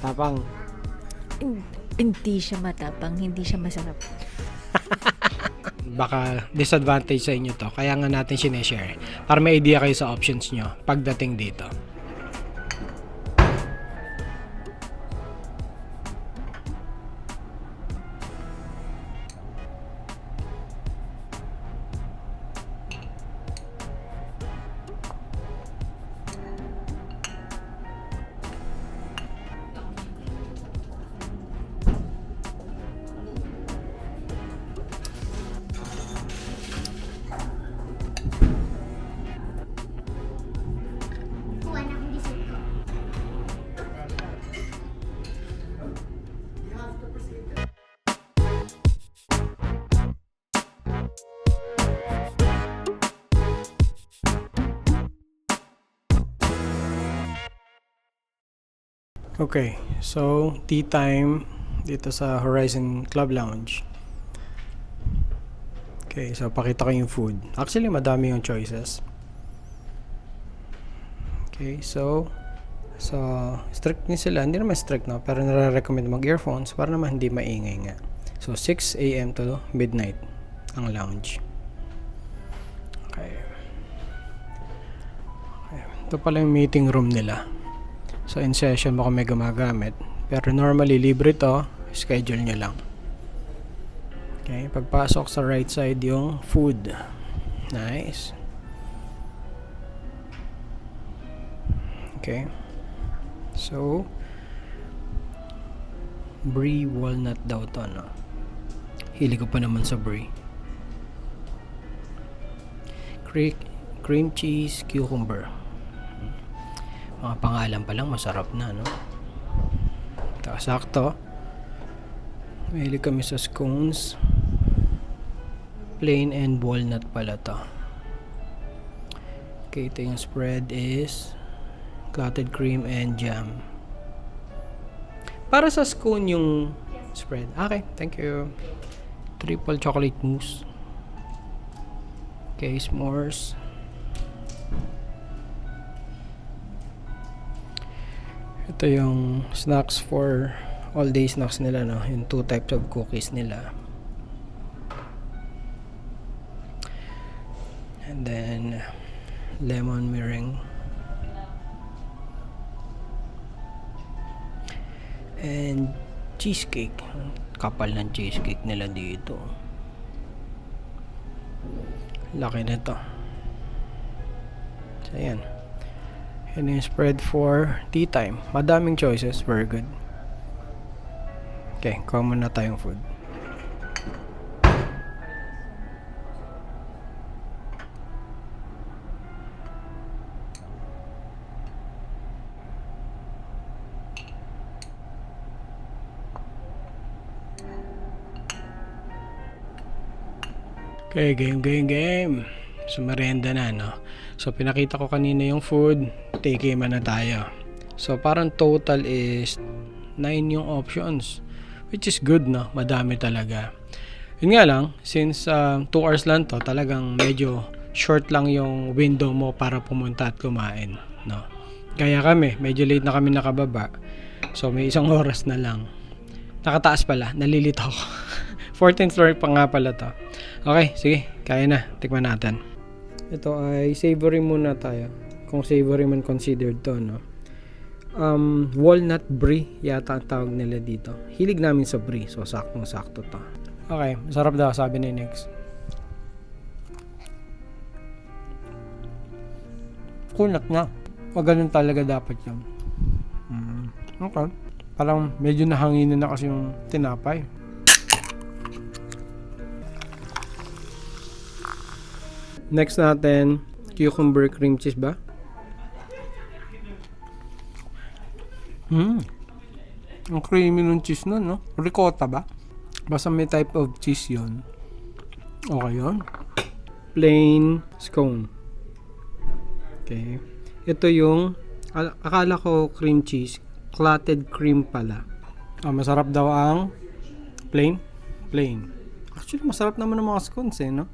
Matapang. Hindi siya matapang, hindi siya masarap. Baka disadvantage sa inyo to. Kaya nga natin sineshare. Para may idea kayo sa options nyo pagdating dito. Kuha na akong dessert ko. Okay, so tea time dito sa Horizon Club Lounge. Okay, so pakita ko yung food. Actually, madami yung choices. Okay, so strict ni sila. Hindi naman strict, no? Pero nare-recommend mag-earphones para naman hindi maingay nga. So 6 a.m. to midnight ang lounge. Okay. Okay. Ito pala yung meeting room nila. So in session mo kung may gumagamit. Pero normally libre to, schedule nyo lang. Okay, pagpasok sa right side yung food. Nice. Okay. So brie walnut daw to, no? Hilig ko pa naman sa brie. Cream cheese cucumber. Mga pangalan pa lang masarap na, no? Sakto. Mahilig kami sa scones. Plain and walnut pala to. Okay, ito yung spread is clotted cream and jam. Para sa scone yung spread. Okay, thank you. Triple chocolate mousse. Okay, s'mores. Ito yung snacks for all day snacks nila, no? Yung 2 types of cookies nila. And then lemon meringue. And cheesecake. Kapal ng cheesecake nila dito. Laki nito. So ayan. And yung spread for tea time. Madaming choices. Very good. Okay, common na tayong food. Okay, game. So, merienda na, no? So, pinakita ko kanina yung food. Take na tayo. So, parang total is 9 yung options. Which is good, no? Madami talaga. Yun nga lang, since 2 hours lang to, talagang medyo short lang yung window mo para pumunta at kumain, no? Kaya kami, medyo late na kami nakababa. So, may 1 oras na lang. Nakataas pala, nalilito ako. 14th floor pa nga pala to. Okay, sige, kaya na. Tikman natin. Ito ay savory muna tayo. Kung savory man considered to, no? Walnut brie yata ang tawag nila dito. Hilig namin sa brie, so saktong-sakto to. Okay, masarap daw, sabi ni Nex. Kunat na. O ganun talaga dapat yun. Okay. Parang medyo nahanginan na kasi yung tinapay. Next natin, cucumber cream cheese ba? Ang creamy ng cheese nun, no? Ricotta ba? Basta may type of cheese yun. Okay yun. Plain scone. Okay. Ito yung, akala ko cream cheese. Clotted cream pala. Masarap daw ang plain? Plain. Actually, masarap naman ang mga scones eh, no?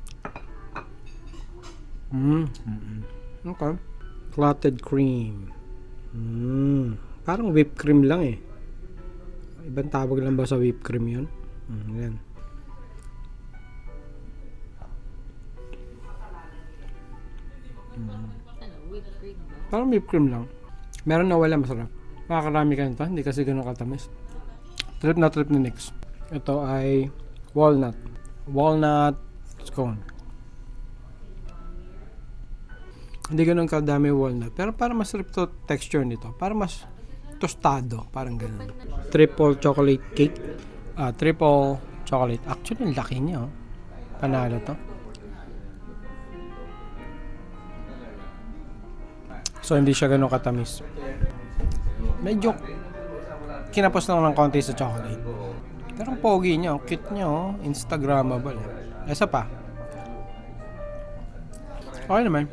Okay. Clotted cream. Parang whipped cream lang eh. Ibang tawag lang ba sa whipped cream yun? Yan. Parang whipped cream lang. Meron na wala, masarap. Makakarami ka nito, hindi kasi ganun katamis. Trip na Nix. Ito ay walnut. Walnut scone. Hindi ganun kadami walnut. Pero parang masarap to texture nito. Parang mas tostado. Parang ganun. Triple chocolate cake. Triple chocolate. Actually, ang laki niya. Oh. Panalo to. So, hindi siya ganun katamis. Medyo kinapos lang ng konti sa chocolate. Pero ang pogi niya, ang cute niya, oh. Instagrammable. Isa pa. Okay naman.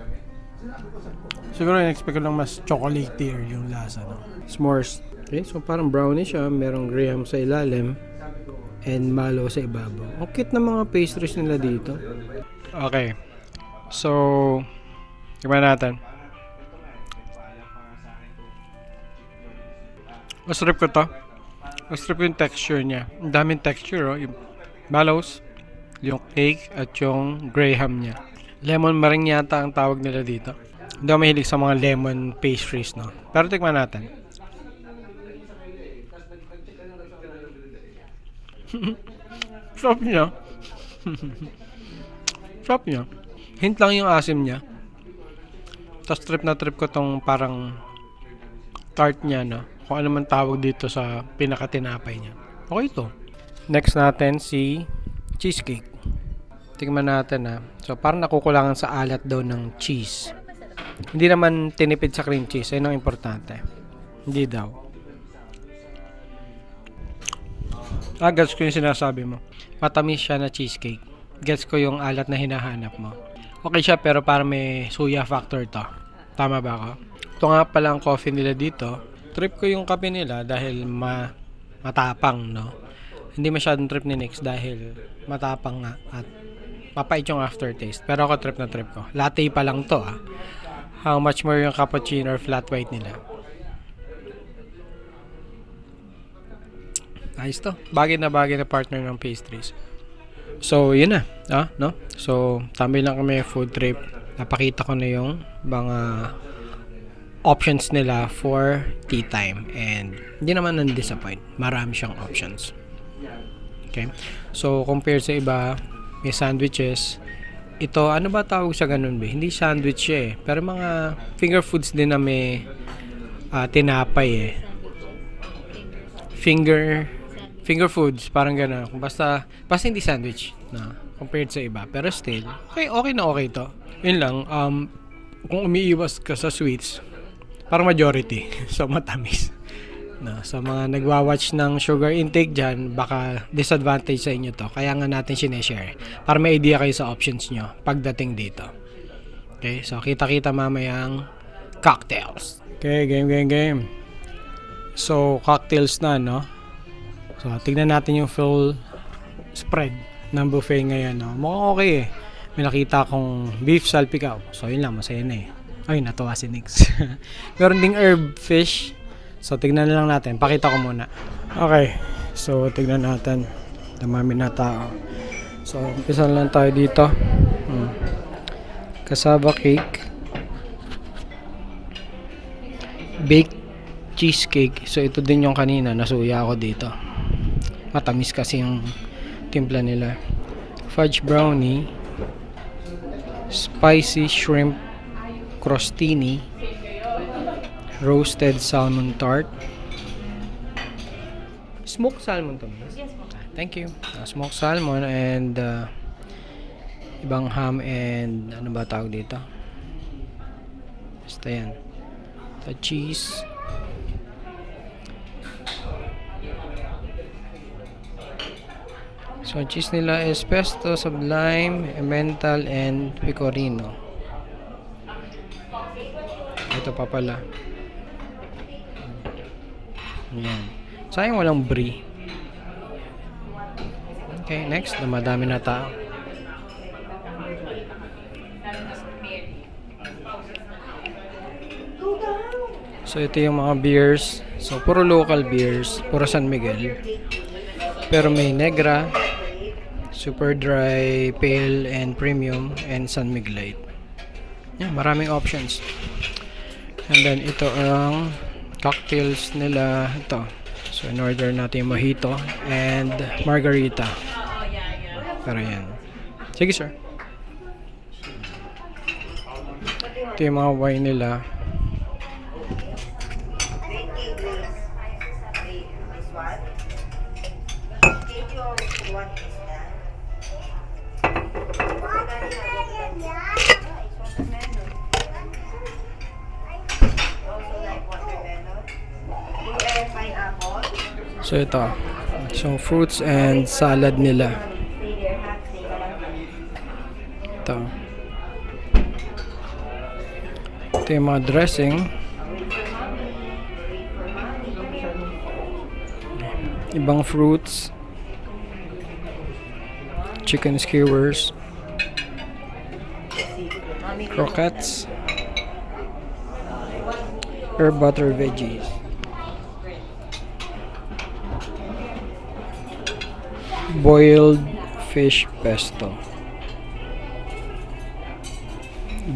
Siguro in-expect ko lang mas chocolatier yung lasa, no? S'mores. Okay, so parang brownie siya. Merong graham sa ilalim and malo sa ibabaw. Ang cute ng mga pastries nila dito. Okay. So, gawin natin. Mas trip ko to. Mas trip ko yung texture niya. Ang daming texture, oh. Yung mallows, yung cake, at yung graham niya. Lemon meringue yata ang tawag nila dito. Hindi ako mahilig sa mga lemon pastries, no? Pero tikman natin. Sarap niya. Sarap niya. Hint lang yung asim niya. Tapos trip na trip ko tong parang tart niya, no? Kung ano man tawag dito sa pinakatinapay niya. Okay ito. Next natin si cheesecake. Tingnan natin, ha. So parang nakukulangan sa alat daw ng cheese. Hindi naman tinipid sa cream cheese. Ayun ang importante. Hindi daw. Gets ko yung sinasabi mo. Matamis siya na cheesecake. Gets ko yung alat na hinahanap mo. Okay siya pero parang may suya factor to. Tama ba ako? Ito nga pala ang coffee nila dito. Trip ko yung kape nila dahil matapang, no? Hindi masyadong trip ni Nix dahil matapang nga at mapait yung aftertaste. Pero ako trip na trip ko. Latte pa lang to, ah. How much more yung cappuccino or flat white nila. Nice to. Bagay na partner ng pastries. So, yun na. No? So, tambay lang kami food trip. Napakita ko na yung mga options nila for tea time. And, hindi naman nan-disappoint. Marami siyang options. Okay? So, compared sa iba, may sandwiches. Ito, ano ba tawag sa ganun ba? Hindi sandwich siya eh. Pero mga finger foods din na may tinapay eh. Finger foods, parang gano'n. Basta hindi sandwich na compared sa iba. Pero still, okay na okay to. Yun lang, kung umiiwas ka sa sweets, parang majority. So, matamis. No, sa mga nagwa-watch ng sugar intake dyan, baka disadvantage sa inyo to. Kaya nga natin sineshare. Para may idea kayo sa options nyo pagdating dito. Okay, so kita-kita mamayang cocktails. Okay, game. So, cocktails na, no? So, tignan natin yung full spread ng buffet ngayon, no? Mukhang okay eh. May nakita akong beef salpicao. So, yun lang, masaya na eh. Ay, natuwa si Nix. Meron ding herb fish. So, tignan na lang natin. Pakita ko muna. Okay. So, tignan natin. Damami na tao. So, umpisa lang tayo dito. Cassava cake. Baked cheesecake. So, ito din yung kanina. Nasuya ako dito. Matamis kasi yung timpla nila. Fudge brownie. Spicy shrimp crostini. Roasted salmon tart. Smoked salmon to. Yes, thank you. Smoked salmon and ibang ham and ano ba tawag dito? Basta yan. The cheese. So, cheese nila is pesto, sublime, emmental, and pecorino. Ito pa pala. Ayan. Sayang walang brie. Okay, next. Dumadami na tao. So, ito yung mga beers. So, puro local beers, puro San Miguel. Pero may Negra, Super Dry, Pale, and Premium, and San Mig Light. Yeah, maraming options. And then, ito ang cocktails nila. Ito. So, in-order natin yung mojito and margarita. Pero yan. Sige, sir. Ito yung mga wine nila. So ito, so fruits and salad nila. Ito. Ito yung mga dressing. Ibang fruits. Chicken skewers. Croquettes. Herb butter veggies. Boiled fish pesto.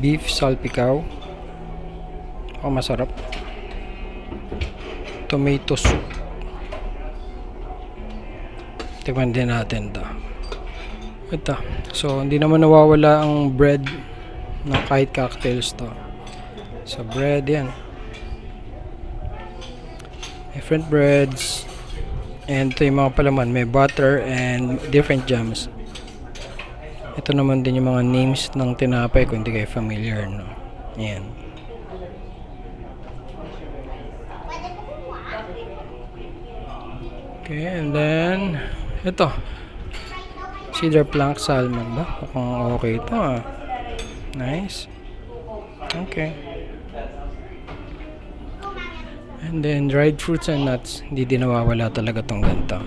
Beef salpicao. Oh, masarap. Tomato soup. Tikman din natin to. Ito. So, hindi naman nawawala ang bread na kahit cocktails to. So, bread yan. Different breads. And ito yung mga palaman. May butter and different jams. Ito naman din yung mga names ng tinapay kung hindi kayo familiar, no? Ayan. Okay, and then ito. Cedar plank salmon ba? Mukhang okay ito ah. Nice. Okay. And then dried fruits and nuts. Hindi din nawawala talaga tong ganito.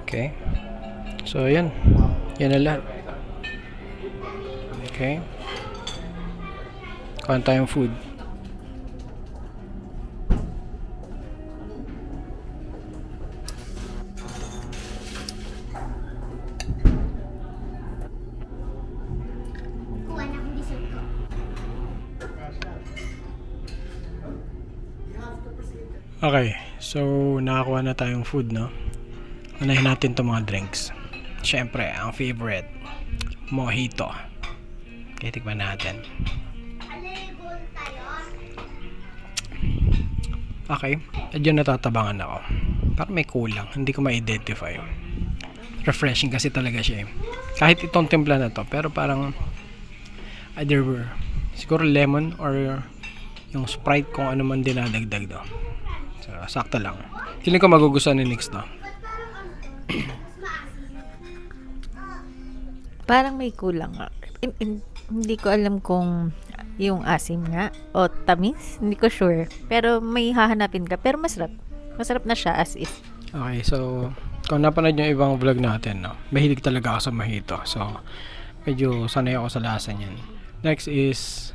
Okay. So, yan. Yan na lahat. Okay. Kuhaan tayong food. Okay, so nakakuha na tayong food, no? Unahin natin itong mga drinks. Siyempre, ang favorite, mojito. Okay, tikman natin. Okay, medyo natatabangan ako. Parang may kulang, hindi ko ma-identify. Refreshing kasi talaga siya eh. Kahit itong timpla na to, pero parang either siguro lemon or yung Sprite kung ano man dinadagdag do. So, sakto lang. Feeling ko magugustuhan ni Nix to. Parang may kulang nga. Hindi ko alam kung yung asim nga o tamis. Hindi ko sure. Pero may hahanapin ka. Pero masarap. Masarap na siya as is. Okay, so kung napanood yung ibang vlog natin, no, mahilig talaga ako sa mojito. So, medyo sanay ako sa lasa niyan. Next is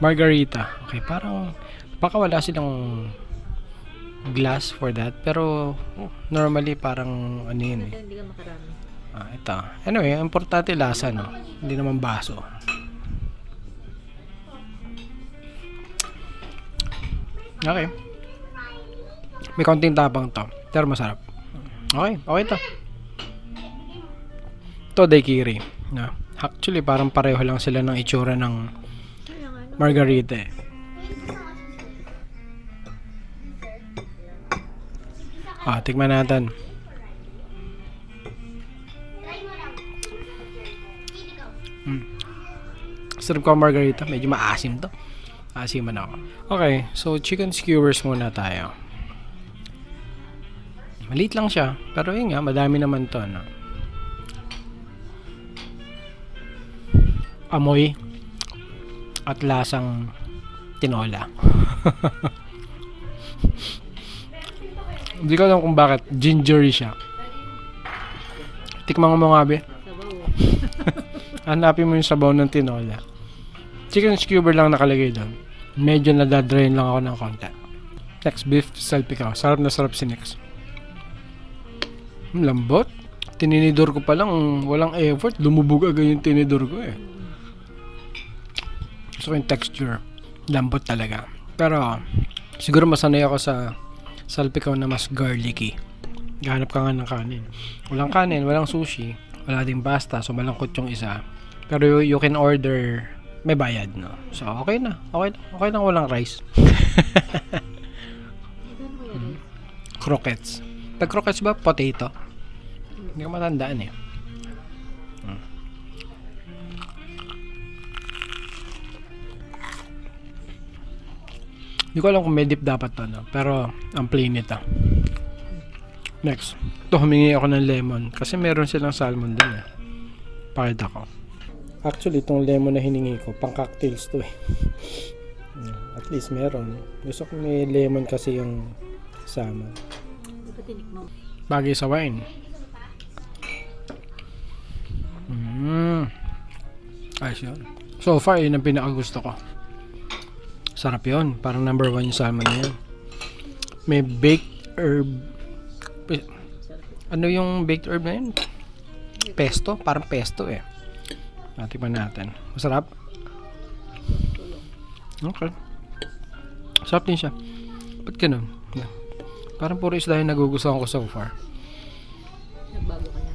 margarita. Okay, parang baka wala silang glass for that. Pero normally parang ano yun eh. Hindi ka makarami. Ito. Anyway, importante lasa, no? Hindi naman baso. Okay. May konting tapang to. Pero masarap. Okay, okay to. Ito, daiquiri. No? Actually, parang pareho lang sila ng itsura ng margarita eh. Tikman natin. Sarap ko ang margarita. Medyo maasim to. Asiman ako. Okay, so chicken skewers muna tayo. Maliit lang siya. Pero yun nga, madami naman to. No? Amoy at lasang tinola. Hindi ko alam kung bakit gingery siya. Tikman mo nga, be. Hanapin mo yung sabaw ng tinola. Chicken skewer lang nakalagay doon. Medyo nadadrain lang ako ng konti. Next, beef salpicao. Sarap na sarap si Nix. Lambot. Tininidor ko pa lang, walang effort. Lumubog agad yung tinidor ko eh. Gusto ko yung texture. Lambot talaga. Pero, siguro masanay ako sa salpicao na mas garlicky. Gahanap ka nga ng kanin. Walang kanin, walang sushi. Wala ding pasta, so malangkot yung isa. Pero you can order, may bayad, no? So, okay na. Okay lang walang rice. Croquettes. Pag croquettes ba, potato? Hindi ko matandaan eh. Hindi ko alam kung may dip dapat to, no? Pero, ang plain ito. Next. Ito, humingi ako ng lemon. Kasi meron silang salmon dun eh. Pakita ko. Actually, itong lemon na hiningi ko, pang cocktails to eh. At least meron. Gusto ko may lemon kasi yung sama. Bagay sa wine. Ayos yun. So far, yun ang pinakagusto ko. Sarap yun. Parang number 1 yung salmon na yun. May baked herb. Ano yung baked herb na yun? Pesto? Parang pesto eh. Natikman natin. Masarap? Okay. Sarap din siya. Ba't ganun? Parang puro isda yung nagugustuhan ko so far. Nagbago ka na.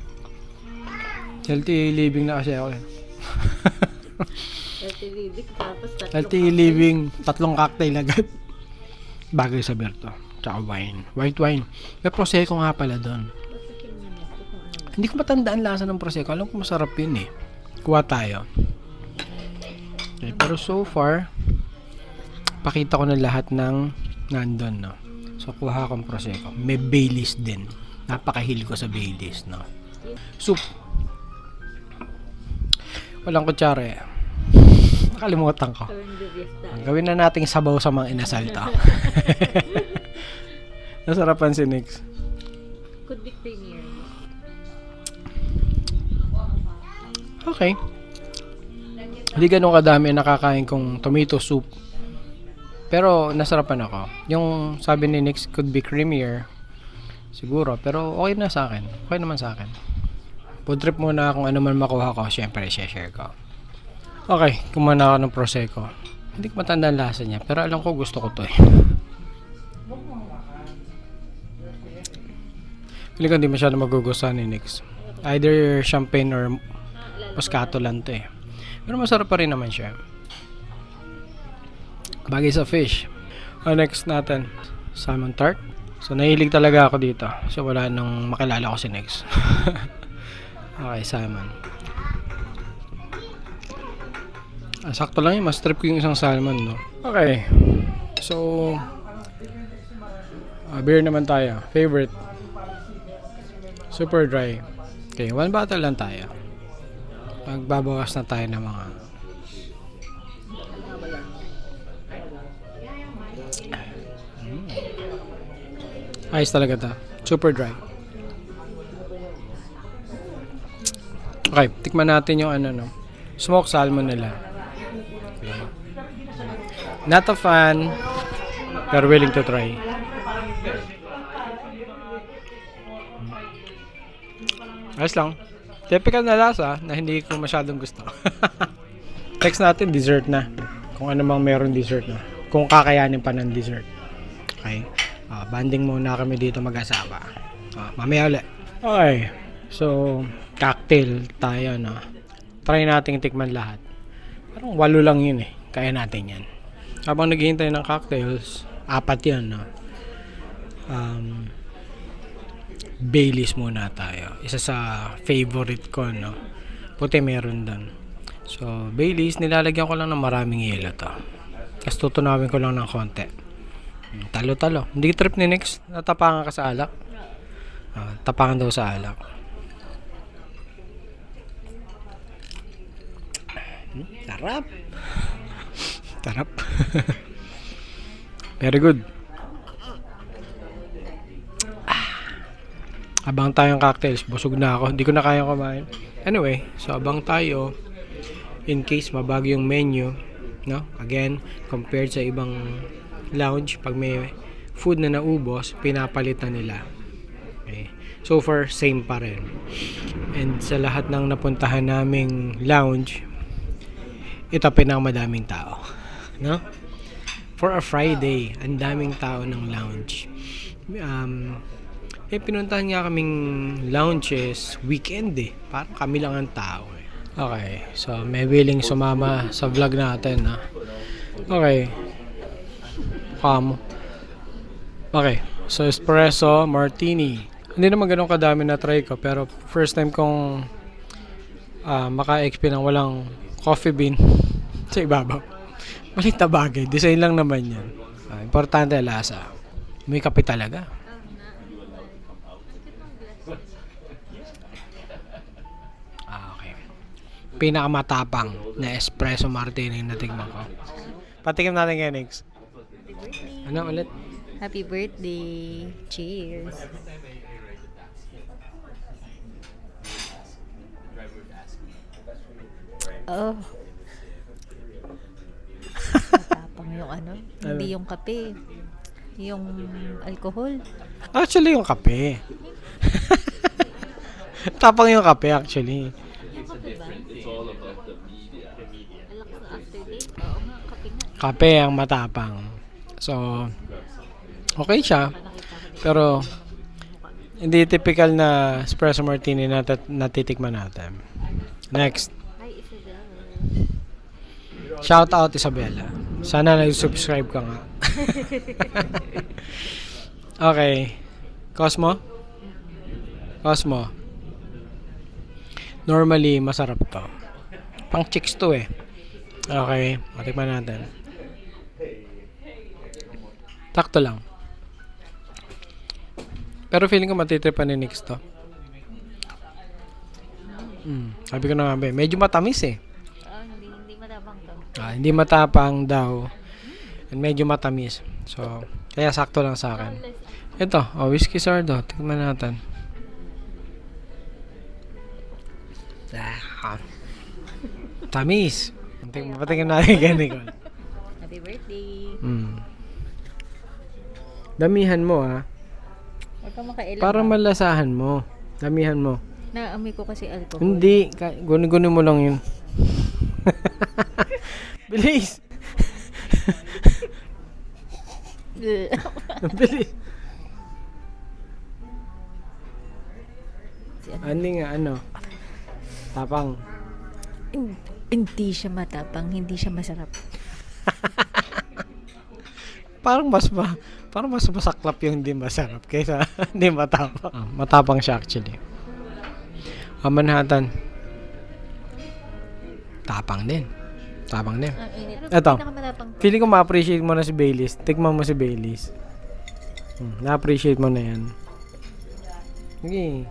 Healthy living na kasi ako eh. Healthy living, tapos Healthy living, 3 cocktail agad. Bagay sa Berto. Tsaka wine. White wine. May prosecco nga pala doon. Hindi ko matandaan lasa ng prosecco. Alam ko masarap yun eh. Kuha tayo. Okay, pero so far, pakita ko na lahat ng nandun, no? So, kuha akong prosecco. May Baileys din. Napakahil ko sa Baileys, no? Soup. Walang kutsara eh. Nakalimutan ko. Gawin na nating sabaw sa mga inasal to. Nasarapan si Nix. Could be creamier. Okay. Hindi ganun kadami ang nakakain kong tomato soup. Pero nasarapan ako. Yung sabi ni Nix could be creamier. Siguro. Pero okay na sa akin. Okay naman sa akin. Food trip muna kung ano man makuha ko. Siyempre, share ko. Okay. Kumana ako ng prosecco. Hindi ko matanda ang lasa niya. Pero alam ko gusto ko to eh. Hindi ko hindi masyado magugustuhan ni Nix. Either champagne or Moscato lang to eh. Pero masarap pa rin naman siya. Bagay sa fish. Next natin, salmon tart. So nahilig talaga ako dito. So wala nang makilala ko si Nix. Okay, salmon. Sakto lang yun. Mas trip ko yung isang salmon, no? Okay. So, beer naman tayo. Favorite. Super dry. Okay, 1 bottle lang tayo. Magbabawas na tayo ng mga ayos talaga ta. Super dry. Okay, tikman natin yung ano no. Smoked salmon nila. Okay. Not a fan, pero willing to try. Ayos lang. Typical na lasa na hindi ko masyadong gusto. Next natin, dessert na. Kung ano mang meron dessert na. Kung kakayanin pa ng dessert. Okay. Banding muna kami dito mag-asawa. Mamaya ulit. Okay. So, cocktail tayo, no? Try nating tikman lahat. Parang 8 lang yun eh. Kaya natin yan. Habang naghihintay ng cocktails, 4 yan, no? Baileys muna tayo. Isa sa favorite ko, no? Puti meron doon. So, Baileys, nilalagyan ko lang ng maraming yelo to. Tapos tutunawin ko lang ng konti. Talo-talo. Hindi trip ni Nix. Natapangan ka sa alak. Tapangan daw sa alak. Sarap. Sarap. Very good. Abang tayong cocktails. Busog na ako. Hindi ko na kayang kumain. Anyway, so abang tayo in case mabago yung menu, no? Again, compared sa ibang lounge, pag may food na naubos, pinapalitan nila. Okay. So far, same pa rin. And sa lahat ng napuntahan naming lounge, ito pinakamadaming tao. No? For a Friday, ang daming tao ng lounge. Pinuntahan nga kaming lounges weekend eh. Parang kami lang ang tao eh. Okay, so may willing sumama sa vlog natin ha. Okay. Okay, so espresso, martini. Hindi naman ganun kadami na try ko, pero first time kong maka-XP ng walang coffee bean sa ibabaw. Malit na bagay, design lang naman yan. Importante lasa. May kape talaga. Okay. Pinakamatapang na espresso martini na natikman ko. Patikim natin kay Nix. Ano ulit? Happy birthday. Cheers. Oh. Matapang yung ano. Hindi yung kape. Yung alcohol. Actually, yung kape. Tapang yung kape actually. Yung kape ba? Alak sa after date? Oo nga, kape nga. Kape ang matapang. So, okay siya. Pero, hindi typical na espresso martini na natitikman natin. Next. Hi, Isabel. Shout out Isabella. Sana nag-subscribe ka nga. Okay. Cosmo? Cosmo. Normally, masarap to. Pang chicks to eh. Okay. Matikman natin. Takto lang. Pero feeling ko matitripan ni Nix to. Sabi ko na nga ba, medyo matamis eh. Hindi matapang to. Hindi matapang daw. And medyo matamis. So, kaya sakto lang sa akin. Ito, whiskey sardo. Tingnan natin. Tamis. Patingin natin kay Nicole. Happy birthday. Damihan mo ha. Huwag kang makailan. Para malasahan mo. Damihan mo. Naamoy ko kasi alcohol. Hindi. Guni-guni mo lang yun. Bilis. Bilis. Ano? Tapang. Hindi siya matapang, hindi siya masarap. Parang mas masaklap yung hindi masarap kaysa hindi matapang. Matapang siya actually. Manhattan. Tapang din. Tapang din. Ang init. Eto. Pinakamatapang to. Feeling ko ma-appreciate mo na si Baileys. Tikman mo si Baileys. Na-appreciate mo na yan. Okay.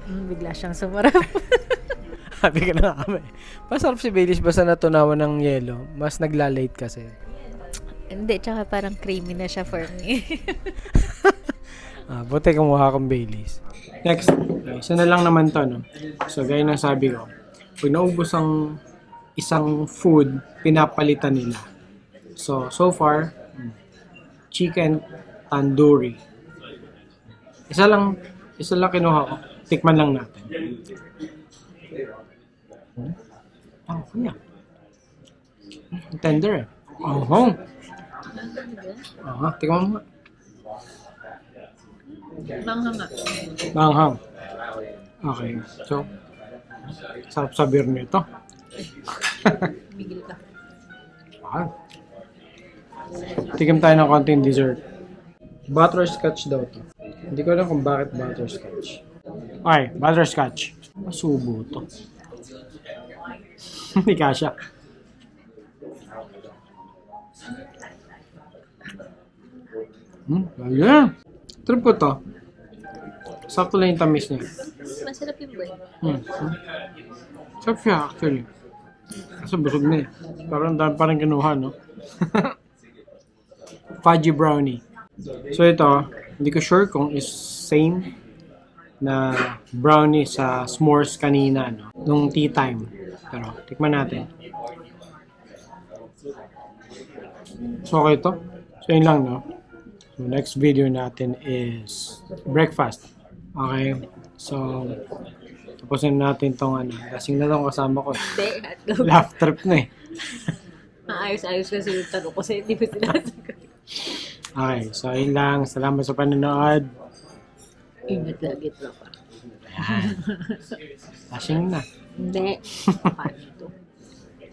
Bigla siyang sumarap. Happy ka na kami. Masarap si Baileys basta natunawan ng yelo. Mas nagla-late kasi. Hindi, tsaka parang creamy na siya for me. Buti kumuha kong Baileys. Next. Okay, isa na lang naman to, no? So, gaya ng sabi ko, pag naubos ang isang food, pinapalitan nila. So far, chicken tandoori. Isa lang kinuha ko. Tikman lang natin. Kanya. Tender eh. Tikman mo nga. Manghanga. Manghang. Okay. So, sarap sa beer nito. Bigil ka. Tikim tayo ng konting dessert. Butterscotch daw to. Hindi ko alam kung bakit butterscotch. Okay, butterscotch. Masubo to. Hindi kasha. Ayan. Trip ko to. Sakto lang yung tamis niya. Masarap yung bread. Sarap siya actually. Kasi busog na eh. Parang kinuha, no? Fudgy brownie. So ito, Hindi ko sure kung is same na brownie sa s'mores kanina, no? Nung tea time. Pero, tikman natin. So, okay to. So, yun lang, no? So, next video natin is breakfast. Okay? So, tapusin natin tong ano. Lasing na tong kasama ko. Hindi, hotdog. Laugh trip na eh. Maayos-ayos kasi yung tanong ko sa'yo, hindi mo sinasagot. Okay, so yun lang. Salamat sa panonood. Ingat lagi, tropa. Ayan. Lasing na. Hindi. Paano ito?